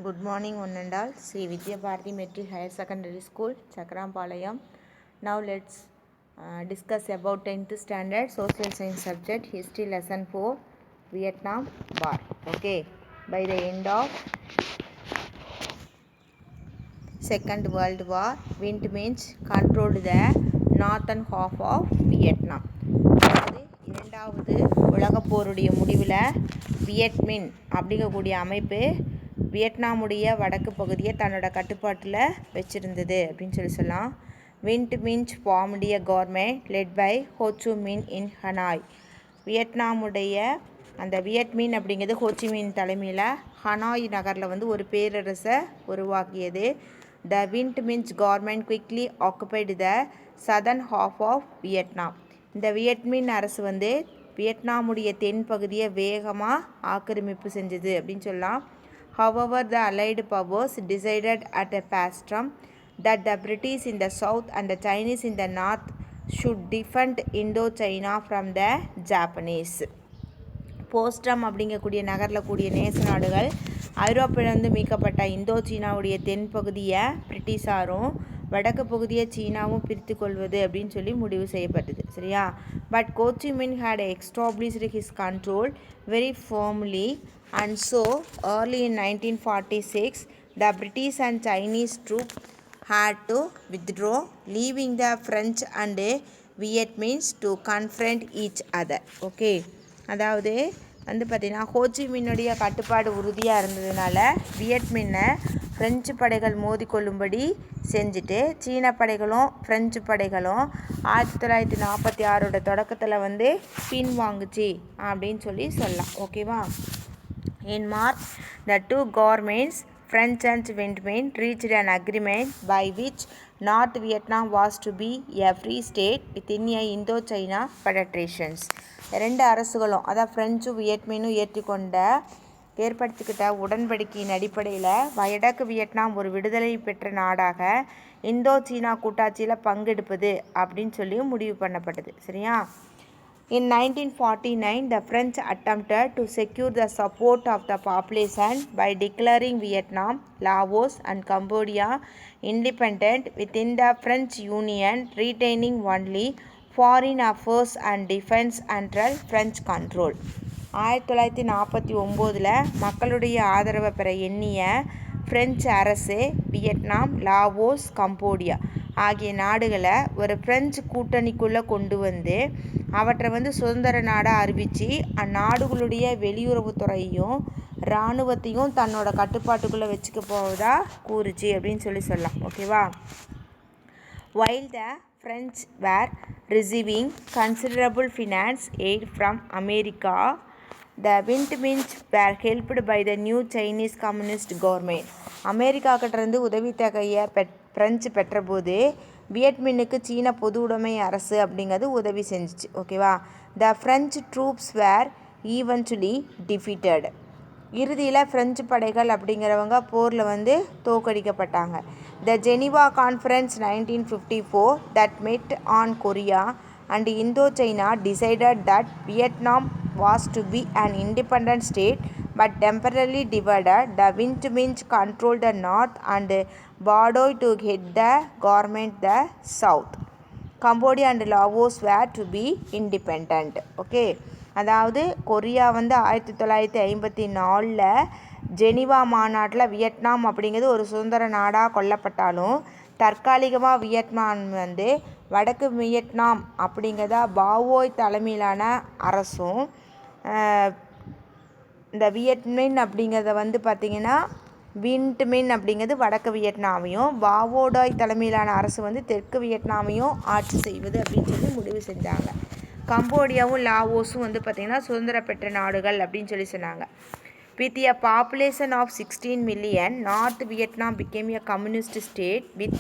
Good morning, one and all. Sri Vidya Bharati Metric Higher Secondary School, Chakrampalayam. Now let's discuss about 10th standard social science subject, history lesson 4, Vietnam War. Okay, by the end of Second World War, Vietnamese controlled the northern half of Vietnam. அதாவது இரண்டாவது உலகப் போருடைய முடிவில் Viet Minh அப்படிங்கக்கூடிய அமைப்பு வியட்நாமுடைய வடக்கு பகுதியை தன்னோட கட்டுப்பாட்டில் வச்சுருந்தது அப்படின்னு சொல்லலாம். Viet Minhs formed a government led by Ho Chi Minh in Hanoi. வியட்நாமுடைய அந்த வியட்மின் அப்படிங்கிறது ஹோச்சிமின் தலைமையில் ஹனாய் நகரில் ஒரு பேரரசை உருவாக்கியது. The Viet Minhs government quickly occupied the southern half of Vietnam. இந்த வியட்மின் அரசு வியட்நாமுடைய தென் பகுதியை வேகமாக ஆக்கிரமிப்பு செஞ்சது அப்படின்னு சொல்லலாம். However, the Allied powers decided at a pastrum that the British in the south and the Chinese in the north should defend Indochina from the Japanese. போஸ்ட்ரம் அப்படிங்கக்கூடிய நகரில் கூடிய நேச நாடுகள் ஐரோப்பிலிருந்து மீட்கப்பட்ட இந்தோ சீனாவுடைய தென் பகுதியை பிரிட்டிஷாரும் வடக்கு பகுதியை சீனாவும் பிரித்து கொள்வது அப்படின்னு சொல்லி முடிவு செய்யப்பட்டது. சரியா? But Ho Chi Minh had established his control very firmly and so early in 1946 the British and Chinese troops had to withdraw, leaving the French and Vietnamese to confront each other. Okay, அதாவது பார்த்தீங்கன்னா ஹோச்சிமின்னுடைய கட்டுப்பாடு உறுதியாக இருந்ததுனால வியட்மின்னை ஃப்ரெஞ்சு படைகள் மோதிக்கொள்ளும்படி செஞ்சுட்டு சீன படைகளும் French படைகளும் 1946 தொடக்கத்தில் பின்வாங்குச்சு அப்படின்னு சொல்லலாம். ஓகேவா? In March, the two governments, French and Vietnamese, reached an agreement by which North Vietnam was to be a free state within a Indo-China Federation. ரெண்டு அரசுகளும் அதாவது ஃப்ரெஞ்சும் வியட்மினும் ஏற்படுத்திக்கிட்ட உடன்படிக்கையின் அடிப்படையில் வடக்கு வியட்நாம் ஒரு விடுதலை பெற்ற நாடாக இந்தோ சீனா கூட்டாட்சியில் பங்கெடுப்பது அப்படின்னு சொல்லி முடிவு பண்ணப்பட்டது. சரியா? In 1949, the French attempted to secure the support of the population by declaring Vietnam, Laos, and Cambodia independent within the French Union, retaining only foreign affairs and defense under French control. 1949 மக்களுடைய ஆதரவை பெற எண்ணிய French அரசு Vietnam, Laos, Cambodia ஆகிய நாடுகளை ஒரு French கூட்டணிக்குள்ளே கொண்டு அவற்றை சுதந்திர நாடாக அறிவித்து அந்நாடுகளுடைய வெளியுறவுத்துறையும் இராணுவத்தையும் தன்னோட கட்டுப்பாட்டுக்குள்ளே வச்சுக்க போவதாக கூறுச்சு அப்படின்னு சொல்லலாம். ஓகேவா? While the French were receiving considerable finance aid from America, the Vietnamese were helped by the new Chinese Communist government. America கிட்டேருந்து உதவித்தொகையை பிரெஞ்சு பெற்றபோது வியட்மினுக்கு சீன பொது உடைமை அரசு அப்படிங்கிறது உதவி செஞ்சிச்சு. ஓகேவா? The French troops were eventually defeated. இறுதியில் ஃப்ரெஞ்சு படைகள் அப்படிங்கிறவங்க போரில் தோற்கடிக்கப்பட்டாங்க. The Geneva conference 1954 that met on Korea and Indochina decided that Vietnam was to be an independent state but temporarily divided. The Vietnamese controlled the north and Bordeaux to head the government the south. Cambodia and Laos were to be independent. Okay, அதாவது Korea 1954 Geneva மாநாட்டில் Vietnam அப்படிங்கிறது ஒரு சுதந்திர நாடாக கொல்லப்பட்டாலும் தற்காலிகமாக Vietnam வடக்கு Vietnam அப்படிங்கிறதா பாவோய் தலைமையிலான அரசும் இந்த வியட்மின் அப்படிங்கிறத பார்த்திங்கன்னா வியட்மின் அப்படிங்கிறது வடக்கு வியட்நாமையும் பாவோடாய் தலைமையிலான அரசு தெற்கு வியட்நாமையும் ஆட்சி செய்வது அப்படின்னு சொல்லி முடிவு செஞ்சாங்க. கம்போடியாவும் லாவோஸும் பார்த்திங்கன்னா சுதந்திர பெற்ற நாடுகள் அப்படின்னு சொன்னாங்க. With a population of 16 million, North Vietnam became a communist state with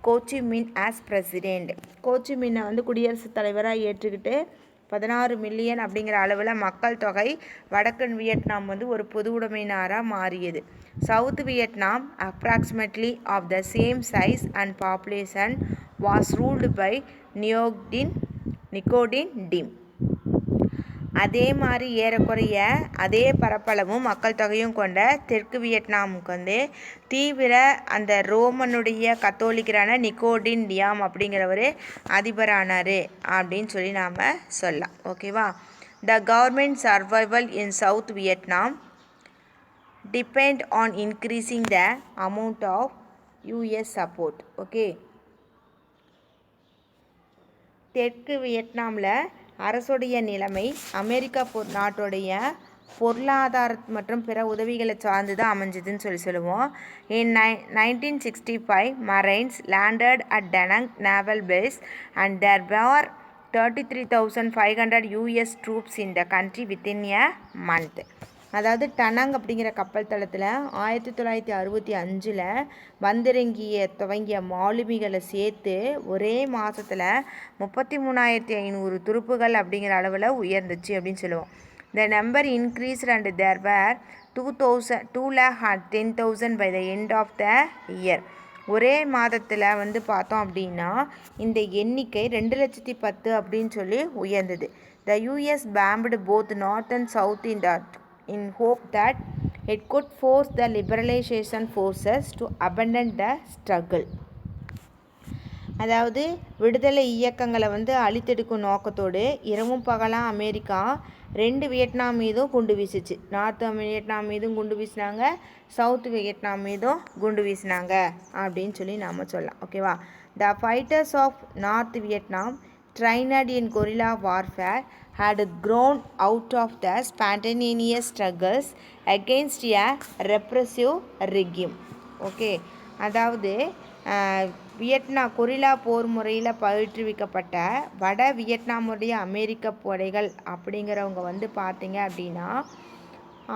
Ho Chi Minh as president. Ho Chi Minh குடியரசுத் தலைவராக ஏற்றுக்கிட்டு 16 மில்லியன் அப்படிங்கிற அளவில் மக்கள் தொகை வடக்கு வியட்நாம் ஒரு பொது உடைமை நாடாக மாறியது. South Vietnam approximately of the same size and population was ruled by Ngo Dinh Diem. அதே மாதிரி ஏறக்குறைய அதே பரப்பளவும் மக்கள் தொகையும் கொண்ட தெற்கு வியட்நாமுக்கு வந்து தீவிர அந்த ரோமனுடைய கத்தோலிக்கரான நிக்கோடின் டியாம் அப்படிங்கிறவர் அதிபரானார் அப்படின்னு சொல்லி நாம் சொல்லலாம். ஓகேவா. The government survival in South Vietnam depend on increasing the amount of US support. Okay. தெற்கு வியட்நாமில் அரசுடைய நிலைமை அமெரிக்கா நாட்டுடைய பொருளாதார மற்றும் பிற உதவிகளை சார்ந்து தான் அமைஞ்சதுன்னு சொல்லுவோம். இன் 1965 Marines landed at Danang Naval Base and there were 33,500 US troops in the country within a month. அதாவது டனங் அப்படிங்கிற கப்பல் தளத்தில் 1965 துவங்கிய மாலுமிகளை சேர்த்து ஒரே மாதத்தில் 33,500 துருப்புகள் அப்படிங்கிற அளவில் உயர்ந்துச்சு அப்படின்னு சொல்லுவோம். The number increased and there were 210,000 by the end of the year. ஒரே மாதத்தில் வந்து பார்த்தோம் அப்படின்னா இந்த எண்ணிக்கை 2,10,000 அப்படின்னு சொல்லி உயர்ந்தது. The US bombed both north and south in hope that it could force the liberalization forces to abandon the struggle. அதாவது விடுதலை இயக்கங்களை வந்து அழித்தெடுக்கும் நோக்கத்தோடு இரவும் பகலாம் அமெரிக்கா 2 வியட்நாம் மீதும் குண்டு வீசிச்சு. நார்த் வியட்நாம் மீதும் குண்டு வீசினாங்க, சவுத் வியட்நாம் மீதும் குண்டு வீசினாங்க அப்படின்னு சொல்லி நாம் சொல்லலாம். ஓகேவா. The fighters of North Vietnam trained in guerrilla warfare had grown out of the spontaneous struggles against a repressive regime. Okay. அதாவது கொரில்லா போர் முறையில் பயிற்றுவிக்கப்பட்ட வட வியட்நாமுடைய அமெரிக்க படைகள் அப்படிங்கிறவங்க வந்து பார்த்தீங்க அப்படின்னா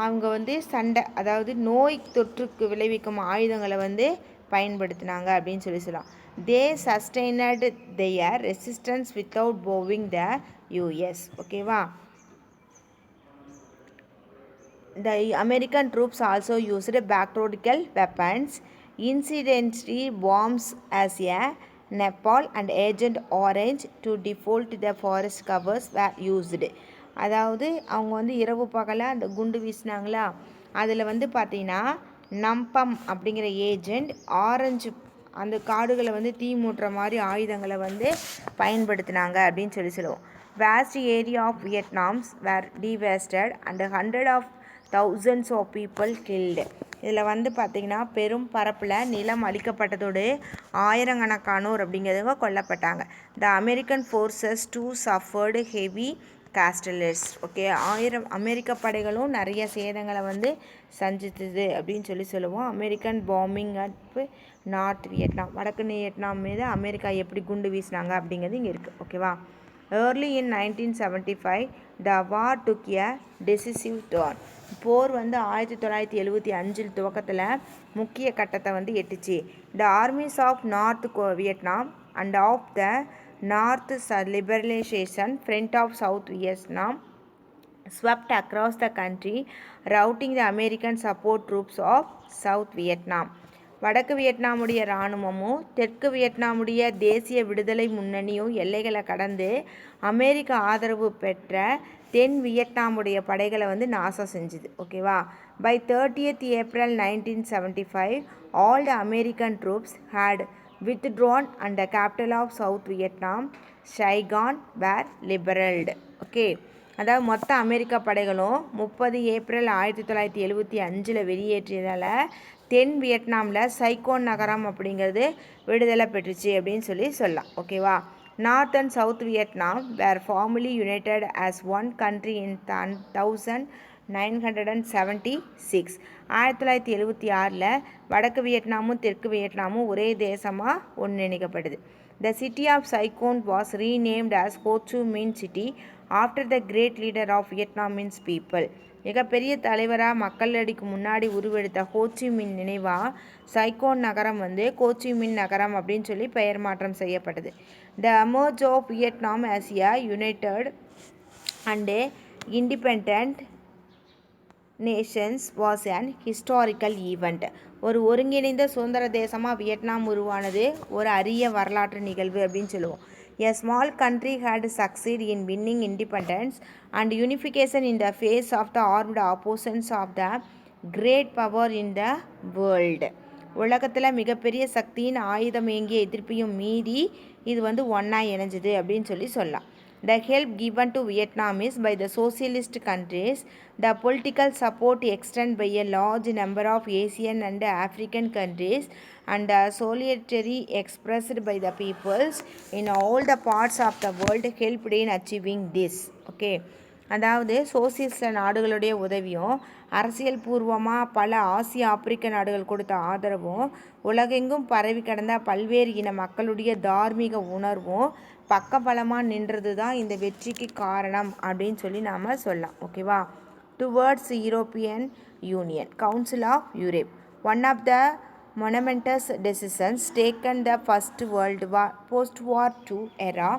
அவங்க வந்து சண்டை, அதாவது நோய் தொற்றுக்கு விளைவிக்கும் ஆயுதங்களை வந்து பயன்படுத்தினாங்க அப்படின்னு சொல்லலாம். They sustained their resistance without bowing the US. ஓகேவா. The American troops also used bacterial weapons, incidentally bombs as a napalm and Agent Orange to default the forest covers were used. அதாவது அவங்க வந்து இரவு பகலாக அந்த குண்டு வீசினாங்களா, அதில் வந்து பார்த்தீங்கன்னா நம்பம் அப்படிங்கிற ஏஜெண்ட் ஆரஞ்சு அந்த காடுகளை வந்து தீ மூட்டுற மாதிரி ஆயுதங்களை வந்து பயன்படுத்தினாங்க அப்படின்னு சொல்லுவோம். Vast area of Vietnams were devastated and hundreds of thousands of people killed. இதில் வந்து பார்த்திங்கன்னா பெரும் பரப்பில் நிலம் அளிக்கப்பட்டதோடு ஆயிரக்கணக்கானோர் அப்படிங்கிறவங்க கொல்லப்பட்டாங்க. The American forces too suffered heavy casualties. Okay. அமெரிக்க படைகளும் நிறைய சேதங்களை வந்து சந்தித்தது அப்படின்னு சொல்லுவோம். American bombing at North Vietnam, வடக்கு வியட்நாம் மீது அமெரிக்கா எப்படி குண்டு வீசினாங்க அப்படிங்கிறது இங்கே இருக்குது. ஓகேவா. Early in 1975 the war took a decisive turn. போர் வந்து 1975 துவக்கத்தில் முக்கிய கட்டத்தை வந்து எட்டுச்சு. The armies of North Vietnam and of the North Liberalization Front of South Vietnam swept across the country, routing the American support troops of South Vietnam. வடக்கு வியட்நாமுடைய இராணுவமும் தெற்கு வியட்நாமுடைய தேசிய விடுதலை முன்னணியும் எல்லைகளை கடந்து அமெரிக்க ஆதரவு பெற்ற தென் வியட்நாமுடைய படைகளை வந்து நாசம் செஞ்சுது. ஓகேவா. By 30th April 1975 all the American troops had withdrawn and the capital of South Vietnam, Saigon, were liberated. Okay. அதாவது மொத்த அமெரிக்க படைகளும் 30 ஏப்ரல் 1975 வெளியேற்றியதால் தென் வியட்நாமில் சைகோன் நகரம் அப்படிங்கிறது விடுதலை பெற்றுச்சு அப்படின்னு சொல்லலாம். ஓகேவா. North and south Vietnam were formally united as one country in 1976. 1976 வடக்கு வியட்நாமும் தெற்கு வியட்நாமும் ஒரே தேசமாக ஒன்றிணைக்கப்பட்டது. The city of Saigon was renamed as Ho Chi Minh City after the great leader of Vietnamese people. மிகப்பெரிய தலைவராக மக்களடிக்கு முன்னாடி உருவெடுத்த ஹோச்சிமின் நினைவாக சைகோன் நகரம் வந்து கோச்சிமின் நகரம் அப்படின்னு சொல்லி பெயர் மாற்றம் செய்யப்பட்டது. The emerge of Vietnam as a united and independent nations was an historical event. ஒரு ஒருங்கிணைந்த சுதந்திர தேசமாக வியட்நாம் உருவானது ஒரு அரிய வரலாற்று நிகழ்வு அப்படின்னு சொல்லுவோம். A small country had succeeded in winning independence and unification in the face of the armed oppositions of the great power in the world. உலகத்தில் மிகப்பெரிய சக்தியின் ஆயுதம் ஏங்கிய எதிர்ப்பையும் மீறி இது ஒன்றா இணைஞ்சது அப்படின்னு சொல்லலாம். The help given to Vietnam is by the socialist countries. The political support extended by a large number of Asian and African countries and the solidarity expressed by the peoples in all the parts of the world helped in achieving this. Okay. அதாவது socialist நாடுகளுடைய உதவியும் அரசியல் பூர்வமாக பல ஆசிய ஆப்பிரிக்க நாடுகள் கொடுத்த ஆதரவும் உலகெங்கும் பரவி கிடந்த பல்வேறு இன மக்களுடைய தார்மீக உணர்வும் பக்கபலமாக நின்றது தான் இந்த வெற்றிக்கு காரணம் அப்படின்னு சொல்லி நாம் சொல்லலாம். ஓகேவா. Towards European union council of Europe one of the momentous decisions taken the first world war post-war II era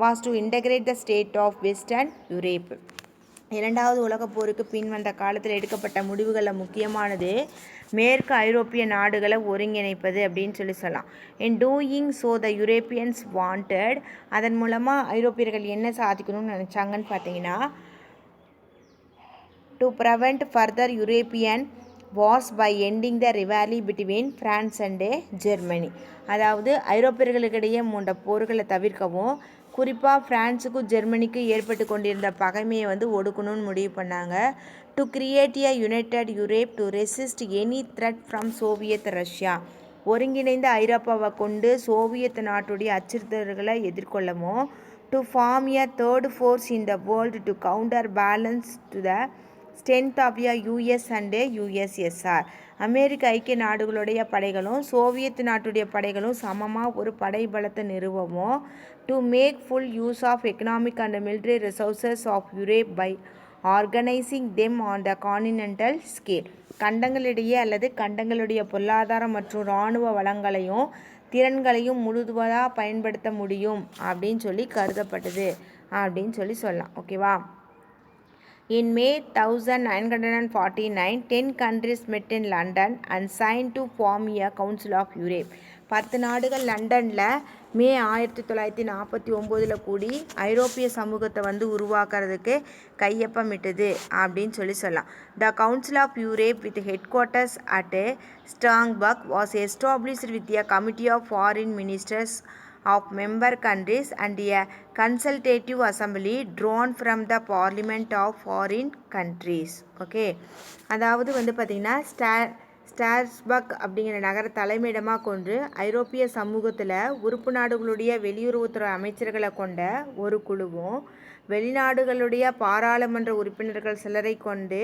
was to integrate the state of Western Europe. இரண்டாவது உலகப் போருக்கு பின் வந்த காலத்தில் எடுக்கப்பட்ட முடிவுகளில் முக்கியமானது மேற்கு ஐரோப்பிய நாடுகளை ஒருங்கிணைப்பது அப்படின்னு சொல்லலாம். In doing so the Europeans wanted, அதன் மூலமாக ஐரோப்பியர்கள் என்ன சாதிக்கணும்னு நினச்சாங்கன்னு பார்த்தீங்கன்னா, to prevent further European wars by ending the rivalry between France and Germany. அதாவது ஐரோப்பியர்களுக்கிடையே மூண்ட போர்களை தவிர்க்கவும் குறிப்பாக ஃப்ரான்ஸுக்கும் ஜெர்மனிக்கும் ஏற்பட்டு கொண்டிருந்த பகைமையை ஒடுக்கணும்னு முடிவு பண்ணாங்க. To create a united Europe to resist any threat from Soviet Russia, ஒருங்கிணைந்த ஐரோப்பாவை கொண்டு சோவியத் நாட்டுடைய அச்சுறுத்தல்களை எதிர்கொள்ளவும். To form a third force in the world to counter balance to the strength of US and USSR, அமெரிக்க ஐக்கிய நாடுகளுடைய படைகளும் சோவியத் நாட்டுடைய படைகளும் சமமாக ஒரு படை பலத்தை நிறுவவும். To make full use of economic and military resources of Europe by organising them on the continental scale, கண்டங்களிடையே அல்லது கண்டங்களுடைய பொருளாதாரம் மற்றும் இராணுவ வளங்களையும் திறன்களையும் முழுவதாக பயன்படுத்த முடியும் அப்படின்னு சொல்லி கருதப்பட்டது அப்படின்னு சொல்லலாம். ஓகேவா. In May 1949, 10 countries met in London and signed to form a Council of Europe. 10 நாடுகள் லண்டனில் மே 1949 கூடி ஐரோப்பிய சமூகத்தை உருவாக்குறதுக்கு கையொப்பமிட்டது அப்படின்னு சொல்லலாம். The Council of Europe with headquarters at Strasbourg was established with a committee of foreign ministers of member countries and a consultative assembly drawn from the parliament of foreign countries. Okay. அதாவது பார்த்திங்கன்னா Strasbourg அப்படிங்கிற நகர தலைமையிடமாக கொண்டு ஐரோப்பிய சமூகத்தில் உறுப்பு நாடுகளுடைய வெளியுறவுத்துறை அமைச்சர்களை கொண்ட ஒரு குழுவும் வெளிநாடுகளுடைய பாராளுமன்ற உறுப்பினர்கள் சிலரை கொண்டு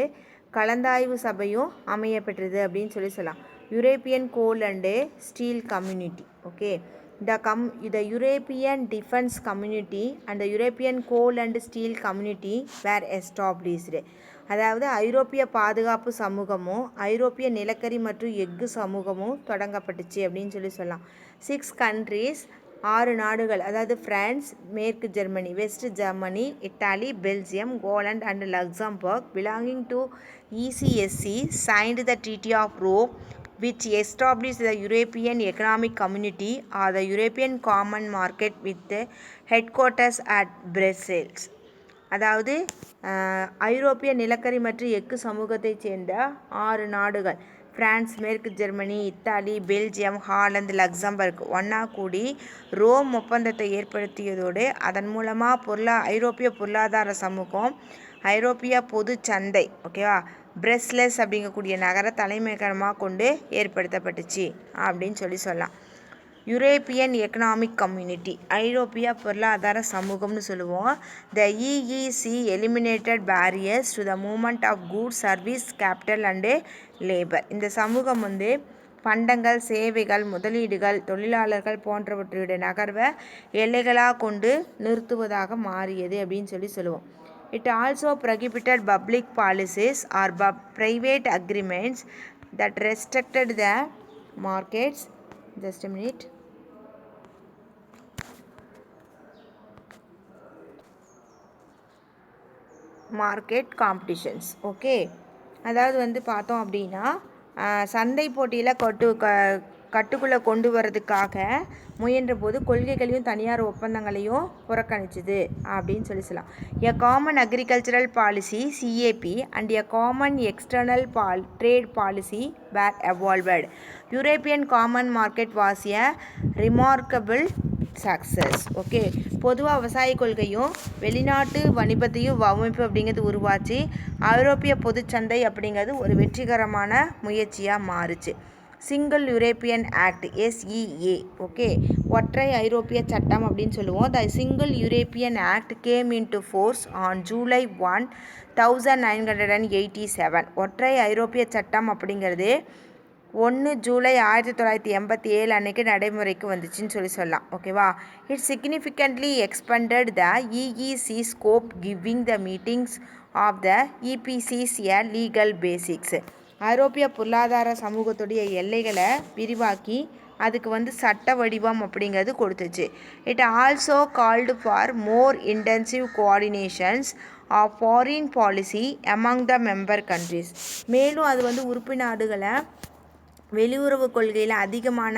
கலந்தாய்வு சபையும் அமையப்பெற்றது அப்படின்னு சொல்லலாம். European goal and steel community. Okay. The European Defence Community and the European Coal and Steel Community were established. அதாவது ஐரோப்பிய பாதுகாப்பு சமூகமும் ஐரோப்பிய நிலக்கரி மற்றும் எஃகு சமூகமும் தொடங்கப்பட்டுச்சு அப்படின்னு சொல்லலாம். 6 countries, 6 நாடுகள், அதாவது பிரான்ஸ், மேற்கு Germany, west Germany, Italy, Belgium, Holland and Luxembourg belonging to ECSC signed the Treaty of Rome which established the European Economic Community or the European Common Market with the headquarters at Brussels. அதாவது ஐரோப்பிய நிலக்கரி மற்றும் எஃகு சமூகத்தைச் சேர்ந்த 6 நாடுகள் France, மேற்கு Germany, Italy, Belgium, Holland, Luxembourg ஒன்றா கூடி ரோம் ஒப்பந்தத்தை ஏற்படுத்தியதோடு அதன் மூலமாக ஐரோப்பிய பொருளாதார சமூகம் ஐரோப்பிய பொது சந்தை ஓகேவா பிரஸ்லஸ் அப்படிங்கக்கூடிய நகர தலைமையகமாக கொண்டு ஏற்படுத்தப்பட்டுச்சு அப்படின்னு சொல்லலாம். யூரோப்பியன் எக்கனாமிக் கம்யூனிட்டி ஐரோப்பிய பொருளாதார சமூகம்னு சொல்லுவோம். The EEC eliminated barriers to the movement of goods, service, capital and labour. இந்த சமூகம் பண்டங்கள், சேவைகள், முதலீடுகள், தொழிலாளர்கள் போன்றவற்றுடைய நகர்வை எல்லைகளாக கொண்டு நிறுத்துவதாக மாறியது அப்படின்னு சொல்லுவோம். It also prohibited public policies or private agreements that restricted the markets. Just a minute. Market competitions. Okay. அதாவது பார்த்தோம் அப்படின்னா சந்தை போட்டியில் கட்டுக்குள்ளே கொண்டு வரதுக்காக முயன்றபோது கொள்கைகளையும் தனியார் ஒப்பந்தங்களையும் புறக்கணிச்சுது அப்படின்னு சொல்லலாம். A common agricultural policy CAP and a common external trade policy were evolved. European common market was a remarkable success. Okay, பொதுவாக விவசாய கொள்கையும் வெளிநாட்டு வணிபத்தையும் அமைப்பு அப்படிங்கிறது உருவாச்சு. ஐரோப்பிய பொதுச்சந்தை அப்படிங்கிறது ஒரு வெற்றிகரமான முயற்சியாக மாறுச்சு. Single European act SEA. Okay, ஒற்றை ஐரோப்பிய சட்டம் அப்படின்னு சொல்லுவோம். The single European act game into force on July 1, 1987. ஒற்றை ஐரோப்பிய சட்டம் அப்படிங்கிறது 1 ஜூலை 1987 அன்னைக்கு நடைமுறைக்கு வந்துச்சுன்னு சொல்லலாம். ஓகேவா? It significantly expanded the EEC scope, giving the meetings of the EPCs a legal basics. ஐரோப்பிய பொருளாதார சமூகத்துடைய எல்லைகளை விரிவாக்கி அதுக்கு சட்ட வடிவம் அப்படிங்கிறது கொடுத்துச்சு. It also called for more intensive coordinations of foreign policy among the member countries. மேலும் அது உறுப்பு நாடுகளை வெளியுறவு கொள்கையில் அதிகமான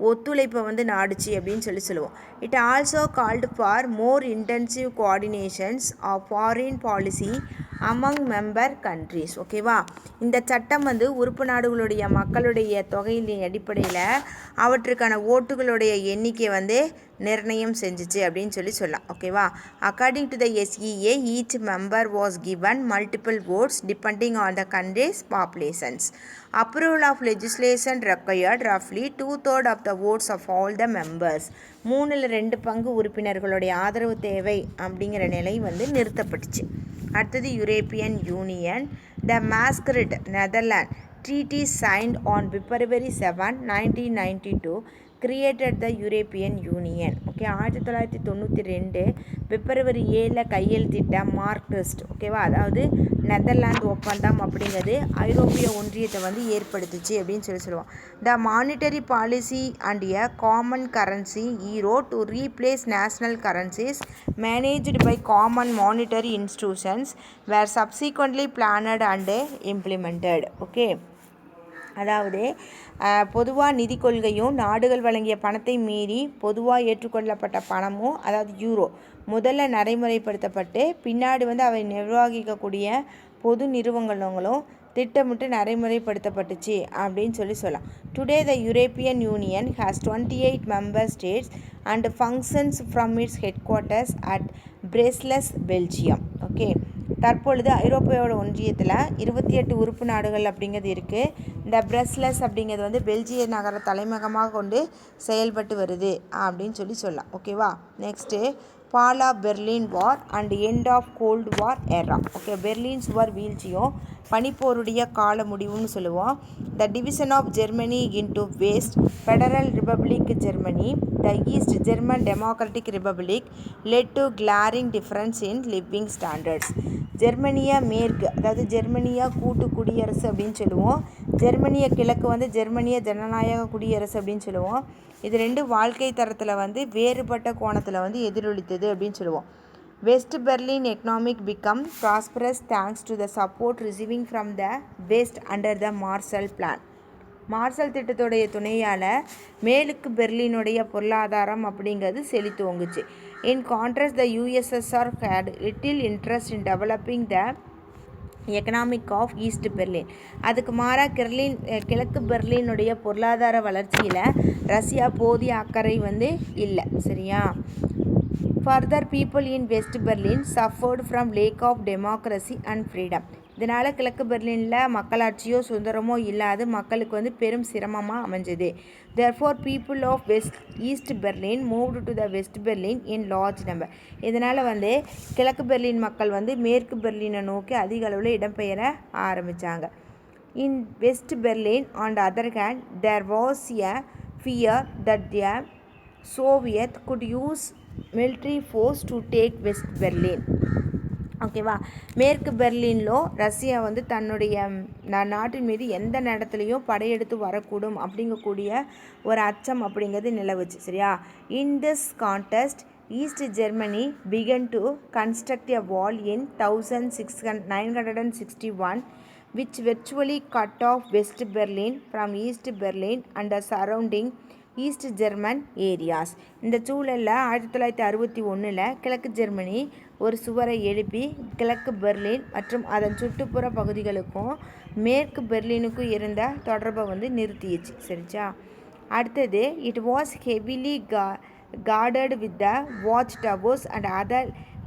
ஒத்துழைப்பை நாடுச்சு அப்படின்னு சொல்லுவோம். It also called for more intensive coordinations of foreign policy among member countries. ஓகேவா? இந்த சட்டம் உறுப்பு நாடுகளுடைய மக்களுடைய தொகையின் அடிப்படையில் அவற்றுக்கான ஓட்டுகளுடைய எண்ணிக்கை நிர்ணயம் செஞ்சிச்சு அப்படின்னு சொல்லலாம். ஓகேவா? According to the SEA, each member was given multiple votes depending on the country's populations. Approval of legislation required roughly 2/3 of the votes of all the members. 2/3 உறுப்பினர்களுடைய ஆதரவு தேவை அப்படிங்கிற நிலை நிறுத்தப்பட்டுச்சு. அடுத்தது European Union. The Maastricht Netherland treaty signed on February 7, 1992 created the European Union. Okay, 1992 February 7 கையெழுத்திட்ட மார்க்ரெஸ்ட். ஓகேவா? அதாவது நெதர்லாந்து ஒப்பந்தம் அப்படிங்கிறது ஐரோப்பிய ஒன்றியத்தை ஏற்படுத்துச்சு அப்படின்னு சொல்லுவோம். The monetary policy and a common currency euro to replace national currencies managed by common monetary institutions were subsequently planned and implemented. Okay, அதாவது பொதுவாக நிதி கொள்கையும் நாடுகள் வழங்கிய பணத்தை மீறி பொதுவாக ஏற்றுக்கொள்ளப்பட்ட பணமும், அதாவது யூரோ, முதல்ல நடைமுறைப்படுத்தப்பட்டு பின்னாடி அவை நிர்வகிக்கக்கூடிய பொது நிறுவனங்களும் திட்டமிட்டு நடைமுறைப்படுத்தப்பட்டுச்சு அப்படின்னு சொல்லலாம். Today the European union has 28 member states and functions from its head quarters at Brussels, Belgium. Okay, தற்பொழுது ஐரோப்பியோட ஒன்றியத்தில் 28 உறுப்பு நாடுகள் அப்படிங்கிறது இருக்குது. இந்த பிரஸ்ஸல்ஸ் அப்படிங்கிறது பெல்ஜிய நகர தலைமையகமாக கொண்டு செயல்பட்டு வருது அப்படின்னு சொல்லலாம். ஓகேவா? Next fall of Berlin war and end of cold war era. Okay, Berlin சுவர் வீழ்ச்சியும் பனிப்போருடைய கால முடிவுன்னு சொல்லுவோம். The division of Germany into West Federal Republic Germany, the East German Democratic Republic led to glaring difference in living standards. ஜெர்மனியா மேற்கு, அதாவது ஜெர்மனியா கூட்டு குடியரசு அப்படின்னு சொல்லுவோம். ஜெர்மனிய கிழக்கு ஜெர்மனிய ஜனநாயக குடியரசு அப்படின்னு சொல்லுவோம். இது ரெண்டு வாழ்க்கை தரத்தில் வேறுபட்ட கோணத்தில் எதிரொலித்தது அப்படின்னு சொல்லுவோம். West Berlin economic become prosperous thanks to the support receiving from the West under the Marshall Plan. Marshall திட்டத்துடைய துணையால் மேலுக்கு பெர்லினுடைய பொருளாதாரம் அப்படிங்கிறது செழித்துவங்குச்சு. In contrast the USSR had little interest in developing the economic of East Berlin. அதுக்கு மாறாக கிழக்கு பெர்லினுடைய பொருளாதார வளர்ச்சியில் ரஷ்யா போதிய அக்கறை இல்லை. சரியா? Further people in west Berlin suffered from lack of democracy and freedom. இதனால் கிழக்கு பெர்லினில் மக்களாட்சியோ சுதந்திரமோ இல்லாது மக்களுக்கு பெரும் சிரமமாக அமைஞ்சது. Therefore people of east Berlin moved to the west Berlin in large number. இதனால் கிழக்கு பெர்லின் மக்கள் மேற்கு பெர்லினை நோக்கி அதிக அளவில் இடம்பெயர ஆரம்பித்தாங்க. In west Berlin on the other hand there was a fear that the Soviet could use military force to take west Berlin. ஓகேவா? மேற்கு பெர்லின்லோ ரஷ்யா தன்னுடைய நாட்டின் மீது எந்த நேரத்துலையும் படையெடுத்து வரக்கூடும் அப்படிங்கக்கூடிய ஒரு அச்சம் அப்படிங்கிறது நிலவுச்சு. சரியா? In this context east Germany began to construct a wall in 1961 which virtually cut off West Berlin from East Berlin and the surrounding east German areas. இந்த சூழலில் 1961 கிழக்கு ஜெர்மனி ஒரு சுவரை எழுப்பி கிழக்கு பெர்லின் மற்றும் அதன் சுற்றுப்புற பகுதிகளுக்கும் மேற்கு பெர்லினுக்கும் இருந்த தொடர்பை நிறுத்திடுச்சு. சரிச்சா? அடுத்தது, it was heavily guarded with the watch towers and other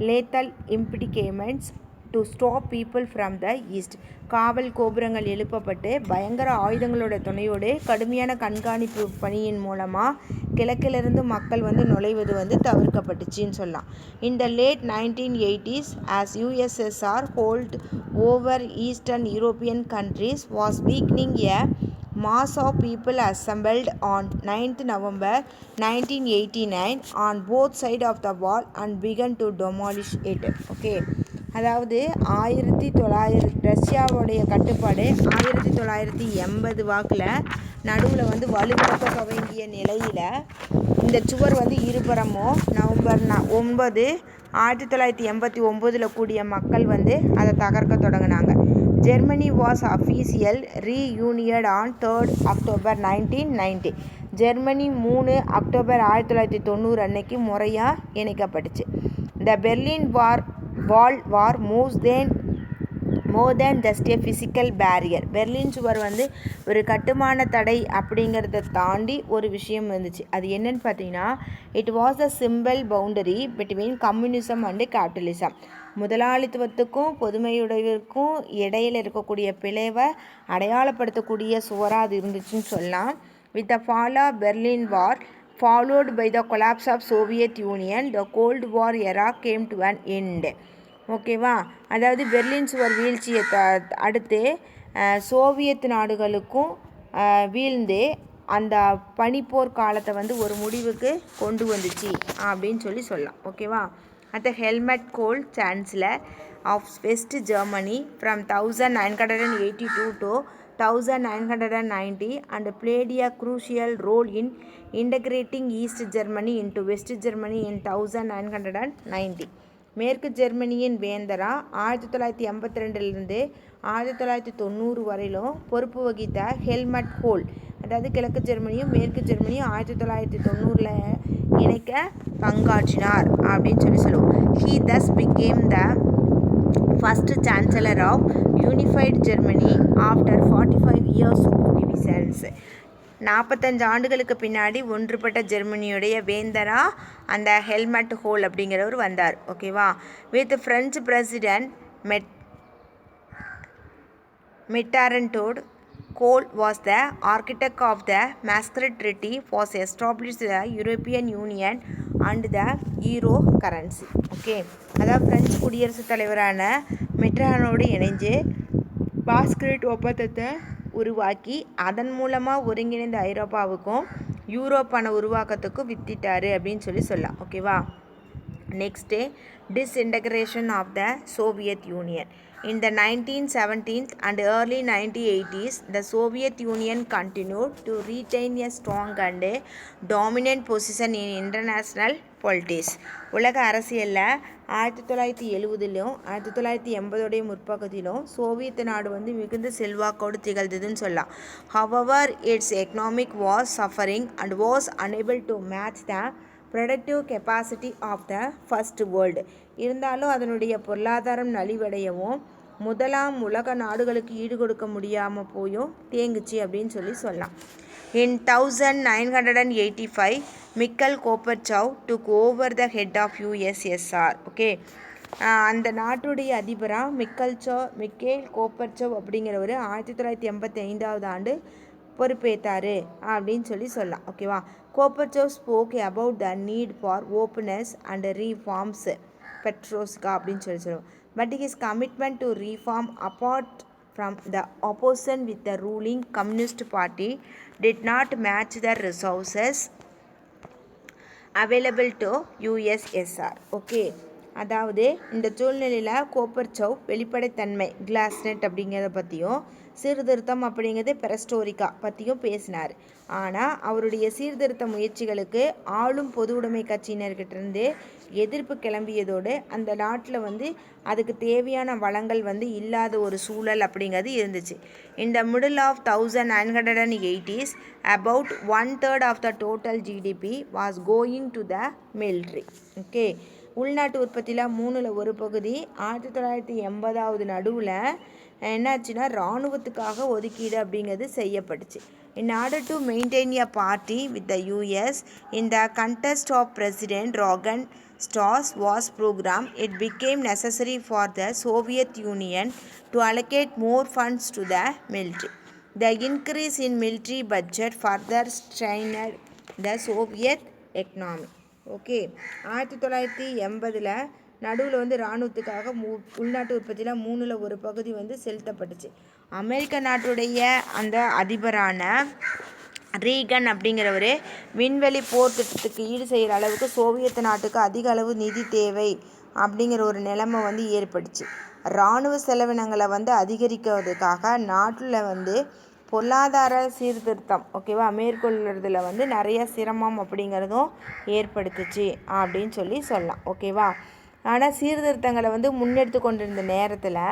lethal impediments to stop people from the east. காவல் கோபுரங்கள் எழுப்பப்பட்டு பயங்கர ஆயுதங்களோட துணையோடு கடுமையான கண்காணிப்பு பணியின் மூலமாக கிழக்கிலிருந்து மக்கள் நுழைவது தவிர்க்கப்பட்டுச்சின்னு சொல்லலாம். In the late 1980s, as USSR hold over Eastern European countries was weakening, a mass of people assembled on 9th November 1989 on both sides of the wall and began to demolish it. Okay, அதாவது 1900 ரஷ்யாவுடைய கட்டுப்பாடு 1980 வாக்கில் நடுவில் வலுவிழக்க துவங்கிய நிலையில் இந்த சுவர் இருபுறமும் நவம்பர் 9 1989 கூடிய மக்கள் அதை தகர்க்க தொடங்கினாங்க. Germany was official reunited on 3rd October 1990. Germany 3 October 1990 அன்னைக்கு முறையாக இணைக்கப்பட்டுச்சு. The Berlin wall were more than just a physical barrier. Berlin சுவர் ஒரு கட்டுமான தடை அப்படிங்கிறத தாண்டி ஒரு விஷயம் இருந்துச்சு. அது என்னன்னு பார்த்தீங்கன்னா, it was a simple boundary between communism and capitalism. முதலாளித்துவத்துக்கும் பொதுமையுடையவருக்கும் இடையில் இருக்கக்கூடிய பிளவை அடையாளப்படுத்தக்கூடிய சுவராக அது இருந்துச்சுன்னு சொல்லலாம். With the fall of Berlin war followed by the collapse of Soviet Union, the Cold War era came to an end. ஓகேவா? அதாவது பெர்லின் சுவர் வீழ்ச்சியை அடுத்து சோவியத் நாடுகளுக்கும் வீழ்ந்து அந்த பனிப்போர் காலத்தை ஒரு முடிவுக்கு கொண்டு வந்துச்சு அப்படின்னு சொல்லலாம். ஓகேவா? at the Helmut Kohl, Chancellor of West Germany from 1982 to 1990 and played a crucial role in integrating East Germany into West Germany in 1990. மேற்கு ஜெர்மனியின் வேந்தரா 1982 1990 வரையிலும் பொறுப்பு வகித்த ஹெல்மட் கோல், அதாவது கிழக்கு ஜெர்மனியும் மேற்கு ஜெர்மனியும் 1990 இணைக்க பங்காற்றினார் அப்படின்னு சொல்லுவோம். He thus became the first chancellor of unified Germany after 45 years of divisions. 45 ஆண்டுகளுக்கு பின்னாடி ஒன்றுபட்ட ஜெர்மனியுடைய வேந்தரா அந்த ஹெல்மட் கோல் அப்படிங்கிறவர் வந்தார். ஓகேவா? வித் பிரெஞ்சு பிரசிடென்ட் மிட்டாரண்டோட், Kohl was the architect of the Maastricht Treaty, was established the European Union and the Euro currency. Okay, அதாவது French குடியரசுத் தலைவரான மிட்டரானோடு இணைஞ்சு மாஸ்ட்ரிக்ட் ஒப்பந்தத்தை உருவாக்கி அதன் மூலமாக ஒருங்கிணைந்த ஐரோப்பாவுக்கும் யூரோ பண உருவாக்கத்துக்கும் வித்திட்டாரு அப்படின்னு சொல்லலாம். ஓகேவா? Next, disintegration of the Soviet Union. In the 1970s and early 1980s, the Soviet Union continued to retain a strong and dominant position in international politics. உலக அரசியலில் 1970லும் 1980 முற்பகுதியிலும் சோவியத் நாடு மிகுந்த செல்வாக்கோடு திகழ்ந்ததுன்னு சொல்லலாம். However, its economic was suffering and was unable to match the productive capacity of the first world. இருந்தாலும் அதனுடைய பொருளாதாரம் நலிவடையவும் முதலாம் உலக நாடுகளுக்கு ஈடு கொடுக்க முடியாமல் போயும் தேங்குச்சு அப்படின்னு சொல்லலாம். In 1985, Mikhail Gorbachev took over the head of USSR. Okay, அந்த நாட்டுடைய அதிபராக மிக்கேல் கோப்பர்ச்சவ் அப்படிங்கிறவர் 1985 ஆண்டு பொறுப்பேற்றாரு அப்படின்னு சொல்லலாம். ஓகேவா? Gorbachev spoke about the need for openness and reforms perestroika அப்படின்னு சொல்லுவோம். But his commitment to reform apart from the opposition with the ruling Communist Party did not match the resources available to USSR. Okay, அதாவது இந்த சூழ்நிலையில் கோப்பர்ச்சவ் வெளிப்படைத்தன்மை கிளாஸ்நெட் அப்படிங்கிறத பற்றியும் சீர்திருத்தம் அப்படிங்கிறது பெரஸ்டோரிக்கா பற்றியும் பேசினார். ஆனால் அவருடைய சீர்திருத்த முயற்சிகளுக்கு ஆளும் பொது உடைமை கட்சியினர்கிட்டேருந்து எதிர்ப்பு கிளம்பியதோடு அந்த நாட்டில் வந்து அதுக்கு தேவையான வளங்கள் வந்து இல்லாத ஒரு சூழல் அப்படிங்கிறது இருந்துச்சு. In the middle of 1980s, about 1/3 of the total GDP was going to the military. Okay. உள்நாட்டு உற்பத்தியில் 1/3 1980 நடுவில் என்னாச்சுன்னா இராணுவத்துக்காக ஒதுக்கீடு அப்படிங்கிறது செய்யப்பட்டுச்சு. In order to maintain a party with the US in the contest of President Rogan Stars was program, it became necessary for the Soviet Union to allocate more funds to the military. The increase in military budget further strained the Soviet economy. Okay, 1980 நடுவில் வந்து இராணுவத்துக்காக உள்நாட்டு உற்பத்தியில் 1/3 வந்து செலுத்தப்பட்டுச்சு. அமெரிக்க நாட்டுடைய அந்த அதிபரான Reagan அப்படிங்கிறவர் விண்வெளி போர் திட்டத்துக்கு ஈடு செய்கிற அளவுக்கு சோவியத் நாட்டுக்கு அதிக அளவு நிதி தேவை அப்படிங்கிற ஒரு நிலைமை வந்து ஏற்பட்டுச்சு. இராணுவ செலவினங்களை வந்து அதிகரிக்கிறதுக்காக நாட்டில் வந்து பொருளாதார சீர்திருத்தம் ஓகேவா மேற்கொள்கிறதுல வந்து நிறைய சிரமம் அப்படிங்கிறதும் ஏற்படுத்துச்சு அப்படின்னு சொல்லலாம் ஓகேவா. ஆனால் சீர்திருத்தங்களை வந்து முன்னெடுத்து கொண்டிருந்த நேரத்தில்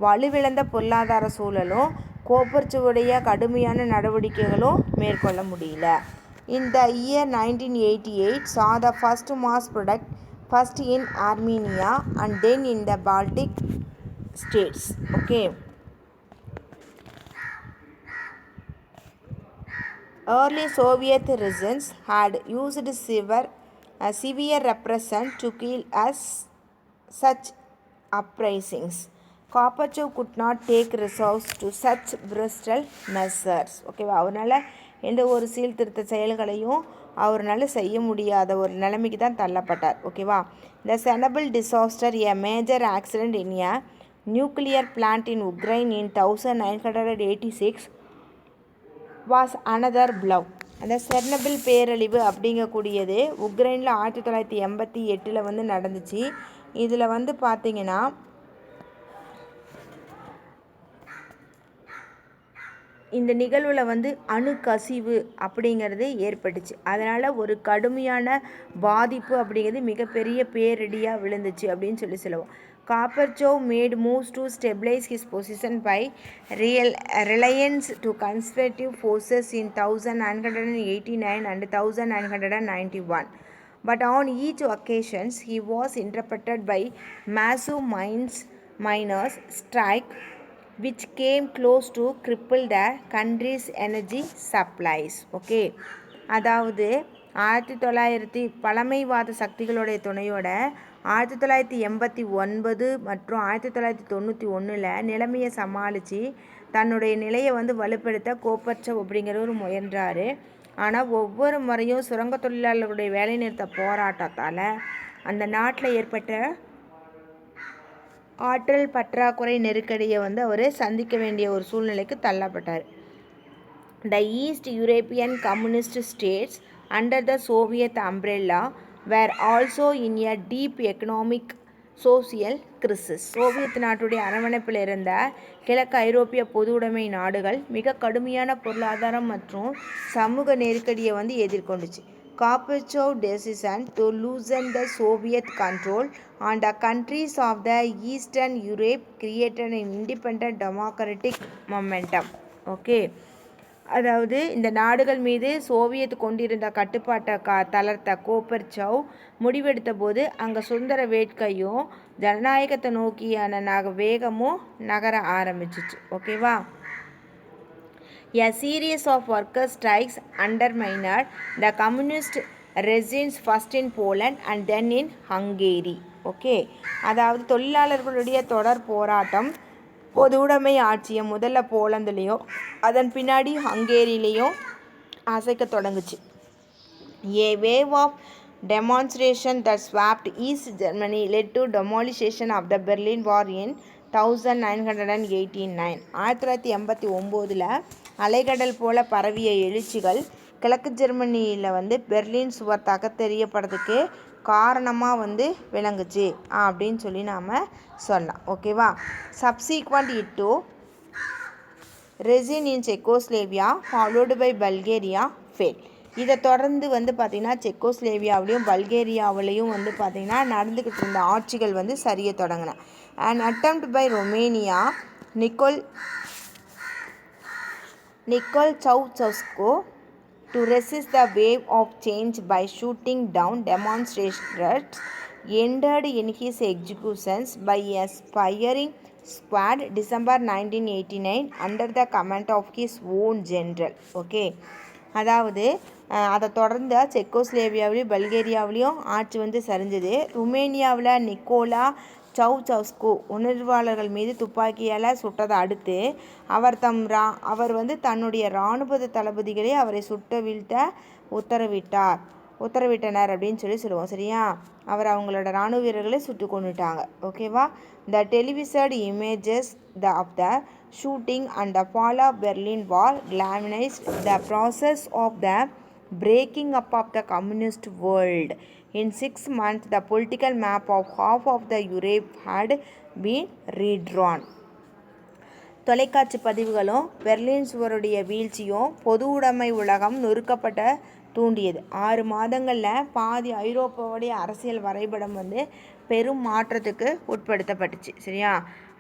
வலுவிழந்த பொருளாதார சூழலும் கோப்பர்ச்சுவுடைய கடுமையான நடவடிக்கைகளும் மேற்கொள்ள முடியல. In the year 1988 saw the first mass product first in Armenia and then in the Baltic states. Okay. Early Soviet regimes had used severe repression to kill us such uprisings. Gorbachev could not take resource to such brutal measures. ஓகேவா, அவரால் எந்த ஒரு சீர்திருத்த செயல்களையும் அவரால் செய்ய முடியாத ஒரு நிலைமைக்கு தான் தள்ளப்பட்டார். ஓகேவா. The Chernobyl disaster, a major accident in a nuclear plant in Ukraine in 1986 was another blow. அந்த செர்னபிள் பேரழிவு அப்படிங்கக்கூடியது உக்ரைனில் 1988 வந்து நடந்துச்சு. இதில் வந்து பார்த்திங்கன்னா இந்த நிகழ்வில் வந்து அணு கசிவு அப்படிங்கிறது ஏற்பட்டுச்சு. அதனால் ஒரு கடுமையான பாதிப்பு அப்படிங்கிறது மிகப்பெரிய பேரிடியாக விழுந்துச்சு அப்படின்னு சொல்லுவோம். Gorbachev made moves to stabilize his position by reliance to conservative forces in 1989 and 1991. But on each occasion, he was interrupted by massive miners' strike, which came close to cripple the country's energy supplies. Okay, அதாவது 1900 பழமைவாத சக்திகளுடைய துணையோட 1989 மற்றும் 1991 நிலைமையை சமாளித்து தன்னுடைய நிலையை வந்து வலுப்படுத்த கோப்பர்ச்சவ் அப்படிங்கிறவர் முயன்றார். ஆனால் ஒவ்வொரு முறையும் சுரங்க தொழிலாளர்களுடைய வேலைநிறுத்த போராட்டத்தால் அந்த நாட்டில் ஏற்பட்ட ஆற்றல் பற்றாக்குறை நெருக்கடியை வந்து அவர் சந்திக்க வேண்டிய ஒரு சூழ்நிலைக்கு தள்ளப்பட்டார். The East European communist states under the Soviet umbrella were also in a deep economic social crisis. Soviet நாட்டுடைய அரவணைப்பில் இருந்த கிழக்கு ஐரோப்பிய பொது உடைமை நாடுகள் மிக கடுமையான பொருளாதாரம் மற்றும் சமூக நெருக்கடியை வந்து எதிர்கொண்டுச்சு. Gorbachev's decision to loosen the Soviet control on the countries of the Eastern Europe created an independent democratic momentum. Okay. அதாவது இந்த நாடுகள் மீது சோவியத் கொண்டிருந்த கட்டுப்பாட்டை தளர்த்த கோப்பர்ச்சவ் முடிவெடுத்த போது அங்கே சுதந்திர வேட்கையும் ஜனநாயகத்தை நோக்கியான வேகமும் நகர ஆரம்பிச்சிச்சு. ஓகேவா. A series of worker strikes undermined the communist regimes first in Poland and then in Hungary. Okay, அதாவது தொழிலாளர்களுடைய தொடர் போராட்டம் பொது உடைமை ஆட்சியை முதல்ல போலந்துலேயும் அதன் பின்னாடி ஹங்கேரியிலையும் அசைக்க தொடங்குச்சு. A wave of demonstration that swept East Germany led to demolition of the Berlin Wall in 1989. 1989 அலைகடல் போல பரவிய எழுச்சிகள் கிழக்கு ஜெர்மனியில் வந்து பெர்லின் சுவர் தகர்த்தெறியப்படுறதுக்கு காரணமாக வந்து விளங்குச்சு அப்படின்னு நாம் சொல்லலாம். ஓகேவா. Subsequent it to regime in Czechoslovakia followed by Bulgaria fail. இதை தொடர்ந்து வந்து பார்த்திங்கன்னா செக்கோஸ்லேவியாவிலையும் பல்கேரியாவிலையும் வந்து பார்த்திங்கன்னா நடந்துக்கிட்டு இருந்த ஆட்சிகள் வந்து சரிய தொடங்கின. And attempt by Romania Nicolae Ceausescu to resist the wave of change by shooting down demonstrators ended in his executions by a firing squad December 1989 under the command of his own general. Okay, அதாவது அதை தொடர்ந்து செக்கோஸ்லேவியாவிலையும் பல்கேரியாவிலையும் ஆட்சி வந்து சரிஞ்சது. ருமேனியாவில் Nicolas சவுசெஸ்கு உணர்வாளர்கள் மீது துப்பாக்கியால் சுட்டதை அடுத்து அவர் வந்து தன்னுடைய இராணுவ தளபதிகளே அவரை சுட்ட வீழ்த்த உத்தரவிட்டனர் அப்படின்னு சொல்லுவோம். சரியா, அவங்களோட இராணுவ வீரர்களை சுட்டு கொண்டுட்டாங்க. ஓகேவா. The televised images of the shooting and the fall of Berlin wall culminated the process of the breaking up of the communist world. In 6 months, the political map of half of the Europe had been redrawn. தொலைக்காட்சி பதிவுகளும் Berlin சுவருடைய வீழ்ச்சியும் பொது உடைமை உலகம் நொறுக்கப்பட்ட தூண்டியது. 6 மாதங்களில் பாதி ஐரோப்பாவுடைய அரசியல் வரைபடம் வந்து பெரும் மாற்றத்துக்கு உட்படுத்தப்பட்டுச்சு. சரியா.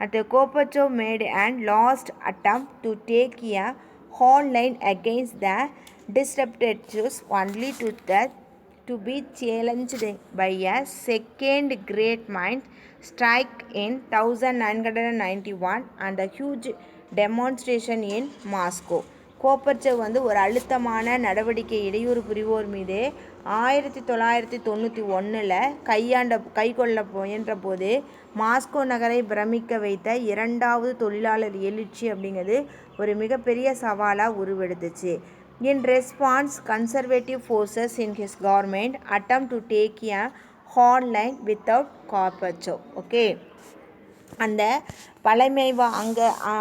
at Gorbachev made and last attempt to take a hard line against the disruptors only to be challenged by a second great mind strike in 1991 and a huge demonstration in Moscow. கோப்பர்ச்சவ் வந்து ஒரு அழுத்தமான நடவடிக்கை இடையூறு புரிவோர் மீது 1991 கைக்கொள்ள முயன்ற போது Moscow நகரை பிரமிக்க வைத்த இரண்டாவது தொழிலாளர் எழுச்சி அப்படிங்கிறது ஒரு மிகப்பெரிய சவாலாக உருவெடுத்துச்சு. In response, conservative forces in his government attempt to take a hard line without Gorbachev. Okay. அந்த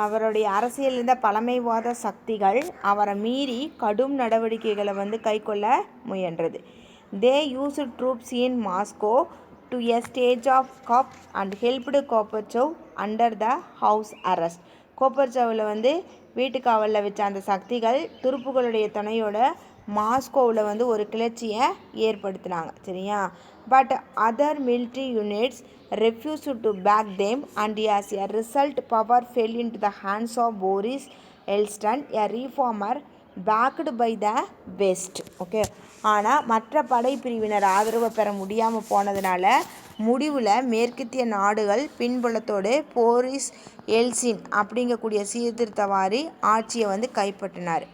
அவருடைய அரசியல் இருந்த பழமைவாத சக்திகள் அவரை மீறி கடும் நடவடிக்கைகளை வந்து கைக்கொள்ள முயன்றது. They used troops in Moscow to a stage of coup and helped Gorbachev under the house arrest. கோப்பர்ச்சவில் வந்து வீட்டுக்காவலில் வச்ச அந்த சக்திகள் துருப்புகளுடைய துணையோட மாஸ்கோவில் வந்து ஒரு கிளர்ச்சியை ஏற்படுத்தினாங்க. சரியா. But other military units refused to back them and as a result power fell into the hands of Boris Yeltsin, a reformer backed by the West. Okay, ஆனால் மற்ற படைப்பிரிவினர் ஆதரவை பெற முடியாமல் போனதுனால முடிவில் மேற்கத்திய நாடுகள் பின்புலத்தோடு போரிஸ் எல்சின் அப்படிங்கக்கூடிய சீர்திருத்தவாரி ஆட்சியை வந்து கைப்பற்றினார்.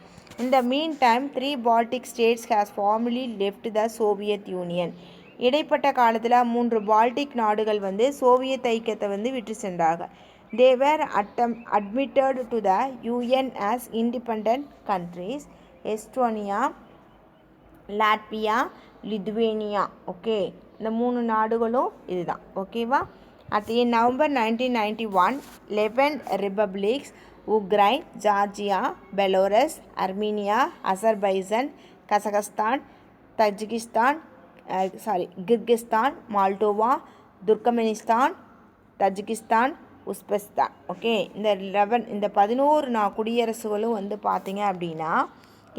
In the meantime, 3 Baltic states has formally left the Soviet Union. இடைப்பட்ட காலத்தில் 3 பால்டிக் நாடுகள் வந்து சோவியத் ஐக்கியத்தை வந்து விட்டு சென்றார்கள். They were admitted to the UN as independent countries. Estonia, Latvia, Lithuania. Okay, இந்த 3 நாடுகளும் இதுதான். ஓகேவா. in November 1991, 11 republics Ukraine, Georgia, Belarus, Armenia, Azerbaijan, Kazakhstan, Kyrgyzstan, Moldova, Turkmenistan, Tajikistan, Uzbekistan. Okay, இந்த 11 குடியரசுகளும் வந்து பார்த்திங்க அப்படின்னா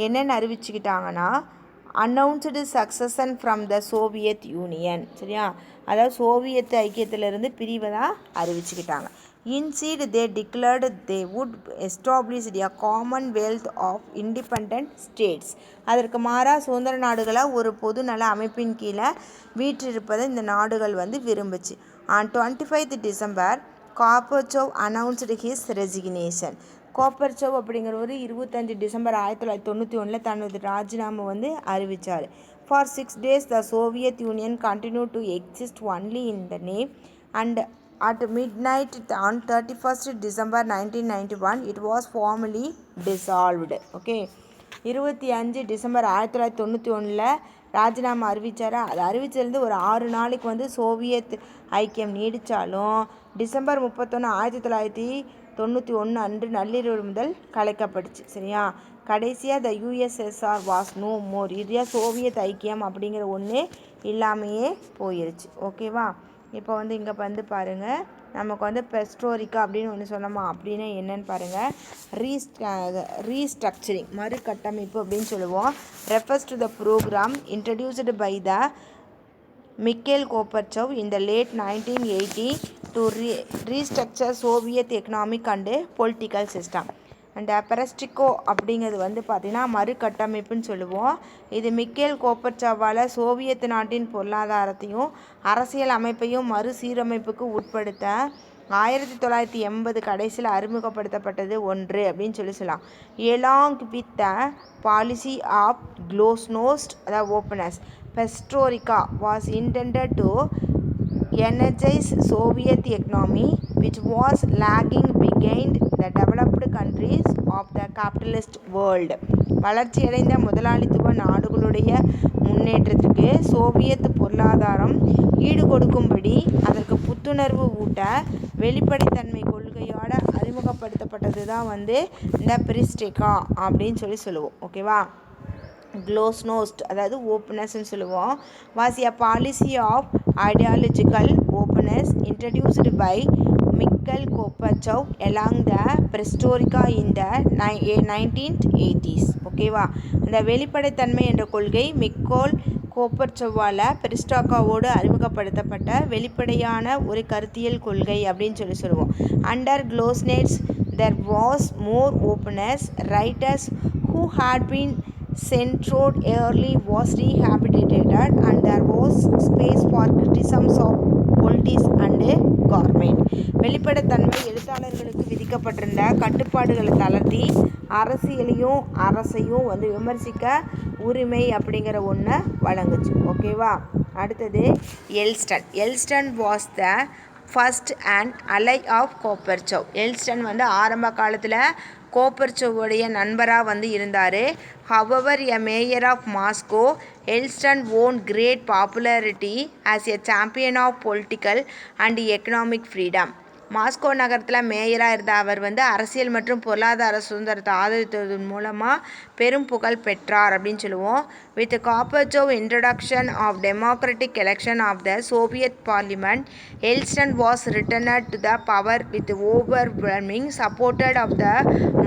என்னென்னு அறிவிச்சுக்கிட்டாங்கன்னா announced secession from the Soviet Union. சரியா, அதாவது சோவியத் ஐக்கியத்திலிருந்து பிரிவதாக அறிவிச்சுக்கிட்டாங்க. Instead, they declared they would establish a commonwealth of independent states. அதற்கு மாறாக சுதந்திர நாடுகளை ஒரு பொது நல அமைப்பின் கீழே வீற்றிருப்பதை இந்த நாடுகள் வந்து விரும்புச்சு. On 25 December, Gorbachev announced his resignation. கோப்பர்ச்சவ் அப்படிங்கிறவர் 25 டிசம்பர் 1991 தனது ராஜினாமா வந்து அறிவித்தார். For 6 days, the Soviet Union continued to exist only in the name and at midnight on 31st December 1991, it was formally dissolved. Okay, 25 December 1991 ராஜினாமா அறிவித்தார். அது அறிவிச்சிருந்து ஒரு 6 நாளைக்கு வந்து சோவியத் ஐக்கியம் நீடித்தாலும் டிசம்பர் 31, 1991 அன்று நள்ளிரவு முதல் கலைக்கப்பட்டுச்சு. சரியா, கடைசியாக த யூஎஸ்எஸ்ஆர் வாஸ் நோ மோர். இறுதியாக சோவியத் ஐக்கியம் அப்படிங்கிற ஒன்று இல்லாமையே போயிருச்சு. ஓகேவா. இப்போ வந்து இங்கே வந்து பாருங்கள், நமக்கு வந்து பெஸ்ட்ரோரிக்கா அப்படின்னு ஒன்று சொன்னோமா, அப்படின்னு என்னன்னு பாருங்கள். ரீஸ்ட்ரக்சரிங் மறுகட்டமைப்பு அப்படின்னு சொல்லுவோம். Refers to the programme introduced by the Mikhail Gorbachev in the late 1980 to restructure Soviet economic and political system. And perestroika அப்படிங்கிறது வந்து பார்த்திங்கன்னா மறுகட்டமைப்புன்னு சொல்லுவோம். இது மிக்கேல் கோர்பச்சேவால் சோவியத் நாட்டின் பொருளாதாரத்தையும் அரசியல் அமைப்பையும் மறுசீரமைப்புக்கு உட்படுத்த 1980 கடைசியில் அறிமுகப்படுத்தப்பட்டது ஒன்று அப்படின்னு சொல்லலாம். Along with the policy of glasnost அதாவது openness, perestroika was intended to energize Soviet economy which was lagging behind the developed countries of the capitalist world. வளர்ச்சியடைந்த முதலாளித்துவ நாடுகளுடைய முன்னேற்றத்திற்கு சோவியத் பொருளாதாரம் ஈடுகொடுக்கும்படி அதற்கு புத்துணர்வு ஊட்ட வெளிப்படைத்தன்மை கொள்கையோட அறிமுகப்படுத்தப்பட்டது தான் வந்து இந்த பெரிஸ்ட்ரோய்க்கா அப்படின்னு சொல்லுவோம். ஓகேவா? க்ளோஸ்னோஸ்ட் அதாவது ஓப்பனஸ்ன்னு சொல்லுவோம். Was a policy of ideological openness introduced by Mikhail Gorbachev along the perestroika in the 1980s. ஓகேவா? இந்த வெளிப்படைத்தன்மை என்ற கொள்கை மிக்கேல் கோர்பச்சேவால் பெரிஸ்ட்ரோய்க்காவோடு அறிமுகப்படுத்தப்பட்ட வெளிப்படையான ஒரு கருத்தியல் கொள்கை அப்படின்னு சொல்லுவோம். Under glasnost there was more openness. Writers who had been censored early was rehabilitated and there was space for criticisms of politics and government. வெளிப்படைத்தன்மை எழுத்தாளர்களுக்கு விதிக்கப்பட்டிருந்த கட்டுப்பாடுகளை தளர்த்தி அரசியலையும் அரசையும் வந்து விமர்சிக்க உரிமை அப்படிங்கிற ஒன்று வழங்குச்சு. ஓகேவா? அடுத்தது Yeltsin was the first and ally of Gorbachev. Yeltsin வந்து ஆரம்ப காலத்தில் கோர்பச்சேவுடைய நண்பராக வந்து இருந்தார். However a mayor of Moscow, Yeltsin won great popularity as a champion of political and economic freedom. Moscow நகரத்தில் மேயராக இருந்த அவர் வந்து அரசியல் மற்றும் பொருளாதார சுதந்திரத்தை ஆதரித்ததன் மூலமாக பெரும் புகழ் பெற்றார் அப்படின்னு சொல்லுவோம். With Gorbachev introduction of democratic election of the Soviet parliament, Yeltsin was returned to the power with overwhelming supported of the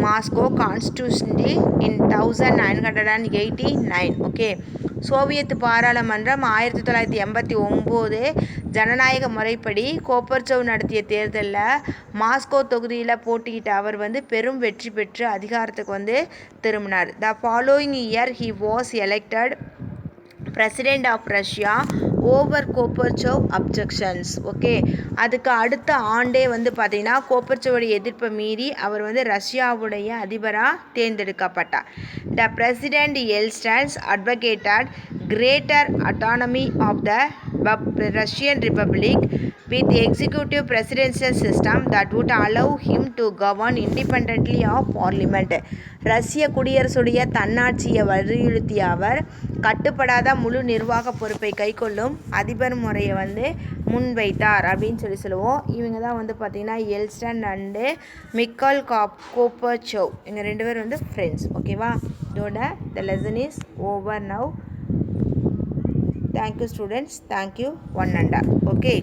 Moscow constituency in 1989. Okay, Soviet பாராளுமன்றம் 1989 ஜனநாயக முறைப்படி கோர்பச்சேவ் நடத்திய தேர்தலில் மாஸ்கோ தொகுதியில் போட்டியிட்ட அவர் வந்து பெரும் வெற்றி பெற்று அதிகாரத்துக்கு வந்து திரும்பினார். The following year he was elected president of Russia over Gorbachev objections. Okay, அதுக்கு அடுத்த ஆண்டே வந்து பார்த்திங்கன்னா கோர்பச்சேவுடைய எதிர்ப்பை மீறி அவர் வந்து ரஷ்யாவுடைய அதிபராக தேர்ந்தெடுக்கப்பட்டார். The president Yeltsin advocated greater autonomy of the Russian Republic with executive presidential system that would allow him to govern independently of parliament. ரஷ்ய குடியரசுடைய தன்னாட்சியை வலியுறுத்திய அவர் கட்டுப்படாத முழு நிர்வாக பொறுப்பை கைக்கொள்ளும் அதிபர் முறையை வந்து முன்வைத்தார் அப்படின்னு சொல்லுவோம். இவங்க தான் வந்து பார்த்திங்கன்னா எல்ஸ்டன் அண்டு மிக்கேல் கோர்பச்சேவ். இவங்க ரெண்டு பேரும் வந்து ஃப்ரெண்ட்ஸ். ஓகேவா? இதோட the lesson is over now. Thank you students. Thank you one and all. Okay.